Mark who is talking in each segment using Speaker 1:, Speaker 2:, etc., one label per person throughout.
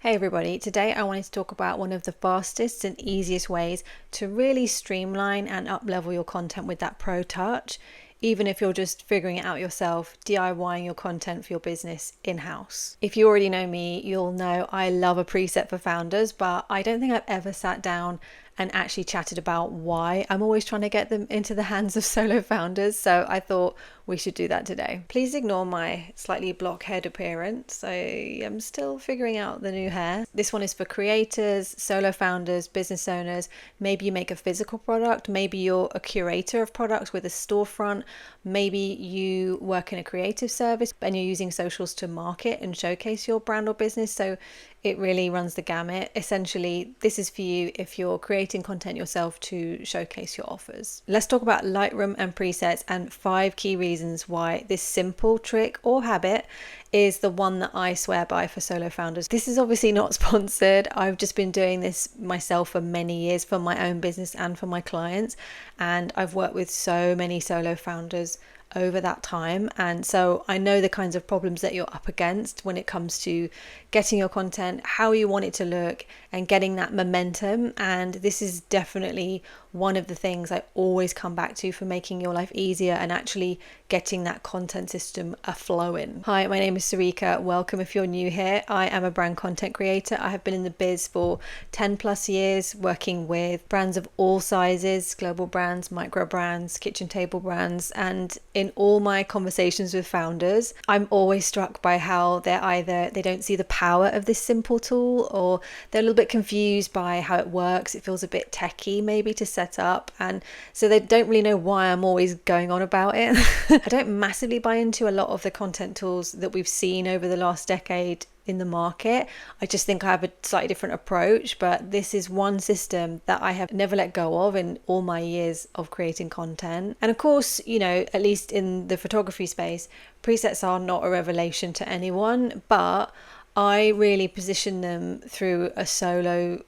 Speaker 1: Hey everybody, today I wanted to talk about one of the fastest and easiest ways to really streamline and up-level your content with that pro touch, even if you're just figuring it out yourself, DIYing your content for your business in-house. If you already know me, you'll know I love a preset for founders, but I don't think I've ever sat down and actually chatted about why I'm always trying to get them into the hands of solo founders. So I thought we should do that today. Please ignore my slightly blockhead appearance. I am still figuring out the new hair. This one is for creators, solo founders, business owners. Maybe you make a physical product. Maybe you're a curator of products with a storefront. Maybe you work in a creative service and you're using socials to market and showcase your brand or business. So it really runs the gamut. Essentially, this is for you if you're creating content yourself to showcase your offers. Let's talk about Lightroom and presets and 5 key reasons why this simple trick or habit is the one that I swear by for solo founders. This is obviously not sponsored. I've just been doing this myself for many years for my own business and for my clients. And I've worked with so many solo founders over that time, and so I know the kinds of problems that you're up against when it comes to getting your content how you want it to look and getting that momentum. And this is definitely one of the things I always come back to for making your life easier and actually getting that content system a-flowing. Hi, my name is Sarika. Welcome if you're new here. I am a brand content creator. I have been in the biz for 10 plus years, working with brands of all sizes, global brands, micro brands, kitchen table brands. And in all my conversations with founders, I'm always struck by how they don't see the power of this simple tool, or they're a little bit confused by how it works. It feels a bit techy maybe to set up, and so they don't really know why I'm always going on about it. I don't massively buy into a lot of the content tools that we've seen over the last decade in the market. I just think I have a slightly different approach, but this is one system that I have never let go of in all my years of creating content. And of course, you know, at least in the photography space, presets are not a revelation to anyone, but I really position them through a solo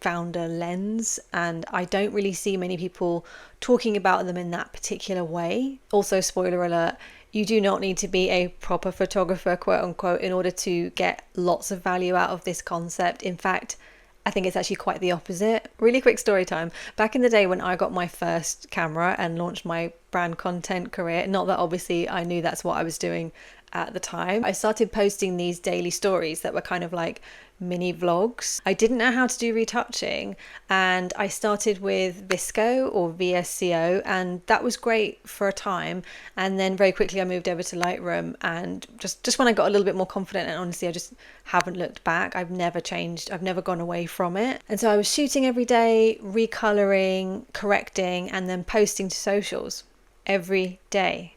Speaker 1: founder lens, and I don't really see many people talking about them in that particular way. Also, spoiler alert, you do not need to be a proper photographer, quote unquote, in order to get lots of value out of this concept. In fact, I think it's actually quite the opposite. Really quick story time. Back in the day when I got my first camera and launched my brand content career, not that obviously I knew that's what I was doing at the time, I started posting these daily stories that were kind of like mini vlogs. I didn't know how to do retouching, and I started with VSCO or VSCO, and that was great for a time. And then very quickly I moved over to Lightroom, and just when I got a little bit more confident, and honestly I just haven't looked back. I've never changed. I've never gone away from it. And so I was shooting every day, recoloring, correcting, and then posting to socials every day.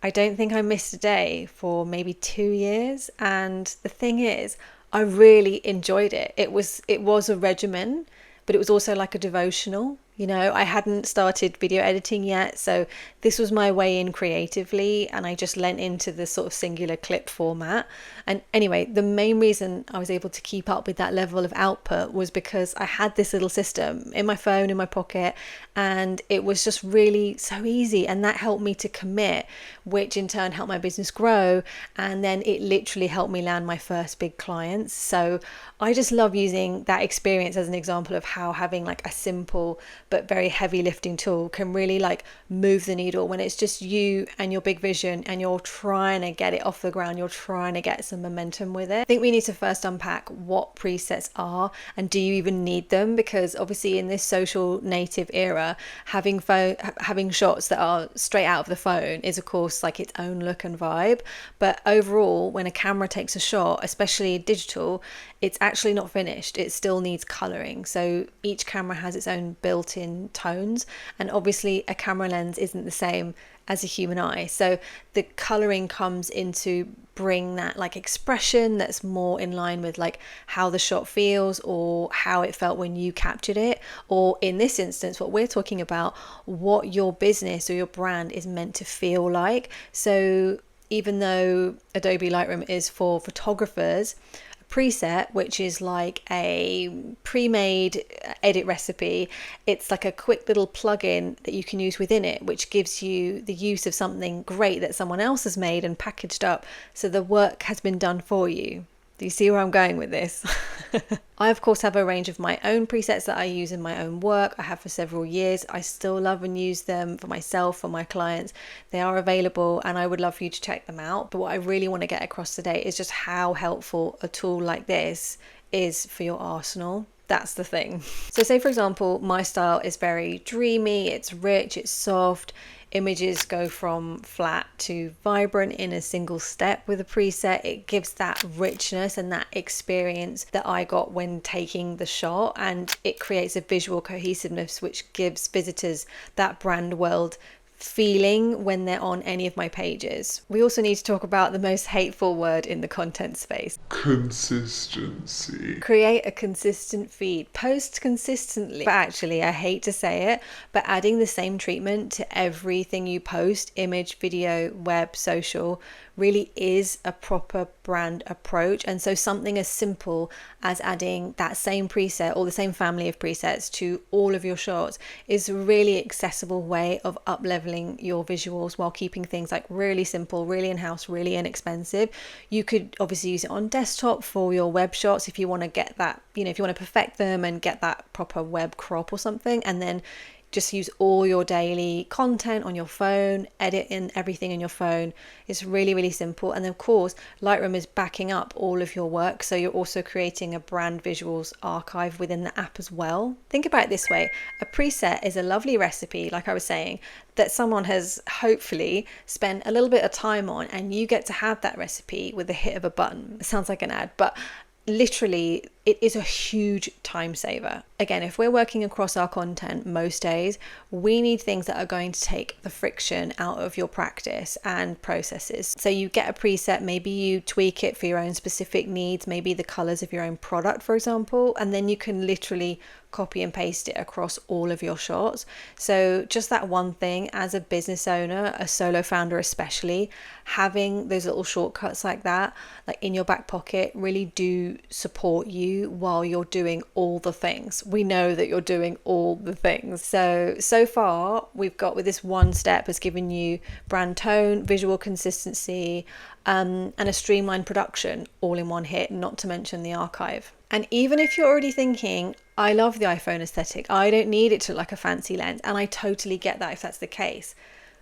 Speaker 1: I don't think I missed a day for maybe 2 years. And the thing is, I really enjoyed it. It was a regimen, but it was also like a devotional. You know, I hadn't started video editing yet, so this was my way in creatively, and I just lent into the sort of singular clip format. And anyway, the main reason I was able to keep up with that level of output was because I had this little system in my phone, in my pocket, and it was just really so easy, and that helped me to commit, which in turn helped my business grow, and then it literally helped me land my first big clients. So I just love using that experience as an example of how having like a simple but very heavy lifting tool can really like move the needle when it's just you and your big vision and you're trying to get it off the ground, you're trying to get some momentum with it. I think we need to first unpack what presets are, and do you even need them? Because obviously in this social native era, having shots that are straight out of the phone is of course like its own look and vibe, but overall when a camera takes a shot, especially digital, it's actually not finished. It still needs coloring. So each camera has its own built-in tones, and obviously a camera lens isn't the same as a human eye. So the coloring comes in to bring that like expression that's more in line with like how the shot feels or how it felt when you captured it, or in this instance what we're talking about, what your business or your brand is meant to feel like. So even though Adobe Lightroom is for photographers, preset, which is like a pre-made edit recipe, it's like a quick little plugin that you can use within it, which gives you the use of something great that someone else has made and packaged up, so the work has been done for you. Do you see where I'm going with this? I of course have a range of my own presets that I use in my own work. I have for several years. I still love and use them for myself, for my clients. They are available and I would love for you to check them out. But what I really want to get across today is just how helpful a tool like this is for your arsenal. That's the thing. So say for example, my style is very dreamy, it's rich, it's soft. Images go from flat to vibrant in a single step with a preset. It gives that richness and that experience that I got when taking the shot, and it creates a visual cohesiveness which gives visitors that brand world feeling when they're on any of my pages. We also need to talk about the most hateful word in the content space: consistency. Create a consistent feed, post consistently. But actually, I hate to say it, but adding the same treatment to everything you post, image, video, web, social, really is a proper brand approach. And so something as simple as adding that same preset or the same family of presets to all of your shots is a really accessible way of up-leveling your visuals while keeping things like really simple, really in-house, really inexpensive. You could obviously use it on desktop for your web shots if you want to get that, if you want to perfect them and get that proper web crop or something, and then just use all your daily content on your phone, edit in everything in your phone. It's really, really simple. And of course, Lightroom is backing up all of your work. So you're also creating a brand visuals archive within the app as well. Think about it this way. A preset is a lovely recipe, like I was saying, that someone has hopefully spent a little bit of time on, and you get to have that recipe with the hit of a button. It sounds like an ad, but literally it is a huge time saver. Again, if we're working across our content most days, we need things that are going to take the friction out of your practice and processes. So you get a preset, maybe you tweak it for your own specific needs, maybe the colors of your own product, for example, and then you can literally copy and paste it across all of your shots. So just that one thing, as a business owner, a solo founder especially, having those little shortcuts like that, like in your back pocket, really do support you while you're doing all the things. We know that you're doing all the things. So far we've got, with this one step, has given you brand tone, visual consistency, and a streamlined production all in one hit, not to mention the archive. And even if you're already thinking, I love the iPhone aesthetic, I don't need it to look like a fancy lens, and I totally get that if that's the case.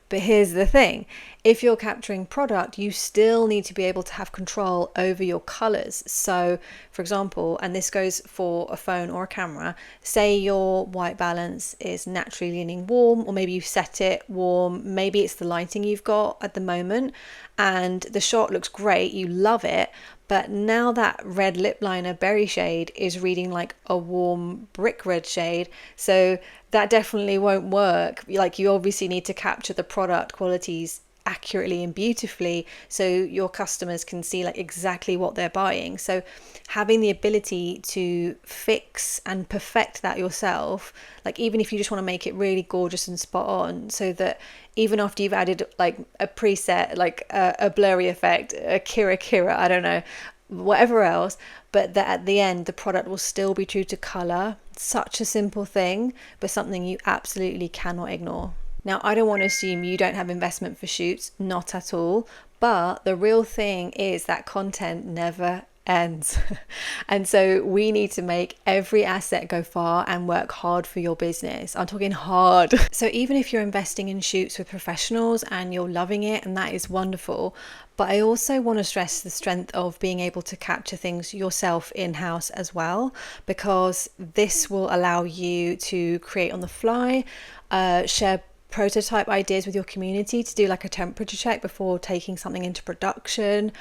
Speaker 1: But here's the thing, if you're capturing product, you still need to be able to have control over your colors. So for example, and this goes for a phone or a camera, say your white balance is naturally leaning warm, or maybe you set it warm, maybe it's the lighting you've got at the moment and the shot looks great, you love it, but now that red lip liner berry shade is reading like a warm brick red shade, so that definitely won't work. Like, you obviously need to capture the product qualities accurately and beautifully so your customers can see like exactly what they're buying. So having the ability to fix and perfect that yourself, like even if you just want to make it really gorgeous and spot on, so that even after you've added like a preset, like a blurry effect, a Kira, I don't know, whatever else, but that at the end the product will still be true to color. Such a simple thing, but something you absolutely cannot ignore. Now, I don't want to assume you don't have investment for shoots, not at all, but the real thing is that content never ends. And so we need to make every asset go far and work hard for your business. I'm talking hard. So even if you're investing in shoots with professionals and you're loving it, and that is wonderful, but I also want to stress the strength of being able to capture things yourself in-house as well, because this will allow you to create on the fly, share prototype ideas with your community to do like a temperature check before taking something into production.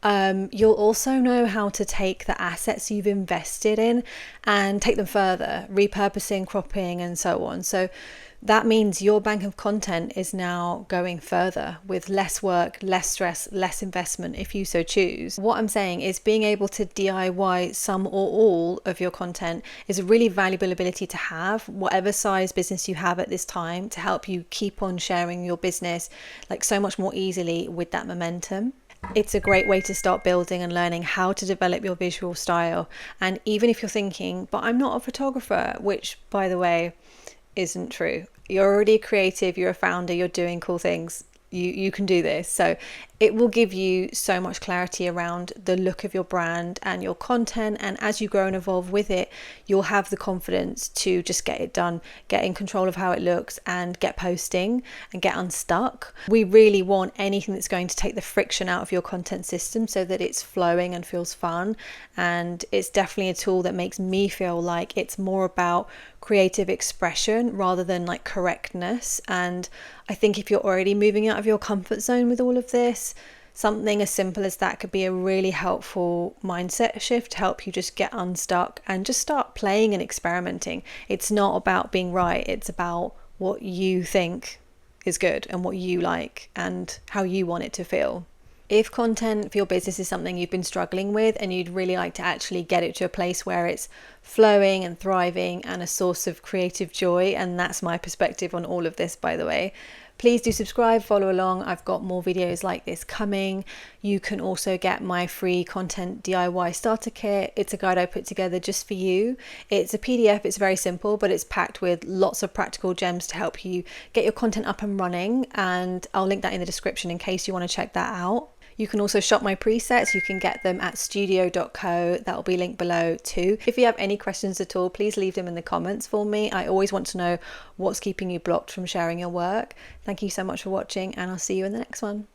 Speaker 1: You'll also know how to take the assets you've invested in and take them further, repurposing, cropping, and so on. So that means your bank of content is now going further with less work, less stress, less investment if you so choose. What I'm saying is being able to DIY some or all of your content is a really valuable ability to have, whatever size business you have at this time, to help you keep on sharing your business like so much more easily with that momentum. It's a great way to start building and learning how to develop your visual style. And even if you're thinking, but I'm not a photographer, which by the way isn't true. You're already creative, you're a founder, you're doing cool things. You can do this. So It will give you so much clarity around the look of your brand and your content, and as you grow and evolve with it, you'll have the confidence to just get it done, get in control of how it looks, and get posting and get unstuck. We really want anything that's going to take the friction out of your content system so that it's flowing and feels fun. And it's definitely a tool that makes me feel like it's more about creative expression rather than like correctness. And I think if you're already moving out of your comfort zone with all of this, something as simple as that could be a really helpful mindset shift to help you just get unstuck and just start playing and experimenting. It's not about being right, it's about what you think is good and what you like and how you want it to feel. If content for your business is something you've been struggling with and you'd really like to actually get it to a place where it's flowing and thriving and a source of creative joy, and that's my perspective on all of this, by the way, please do subscribe, follow along. I've got more videos like this coming. You can also get my free content DIY starter kit. It's a guide I put together just for you. It's a PDF, it's very simple, but it's packed with lots of practical gems to help you get your content up and running. And I'll link that in the description in case you want to check that out. You can also shop my presets. You can get them at studio.co. That will be linked below too. If you have any questions at all, please leave them in the comments for me. I always want to know what's keeping you blocked from sharing your work. Thank you so much for watching, and I'll see you in the next one.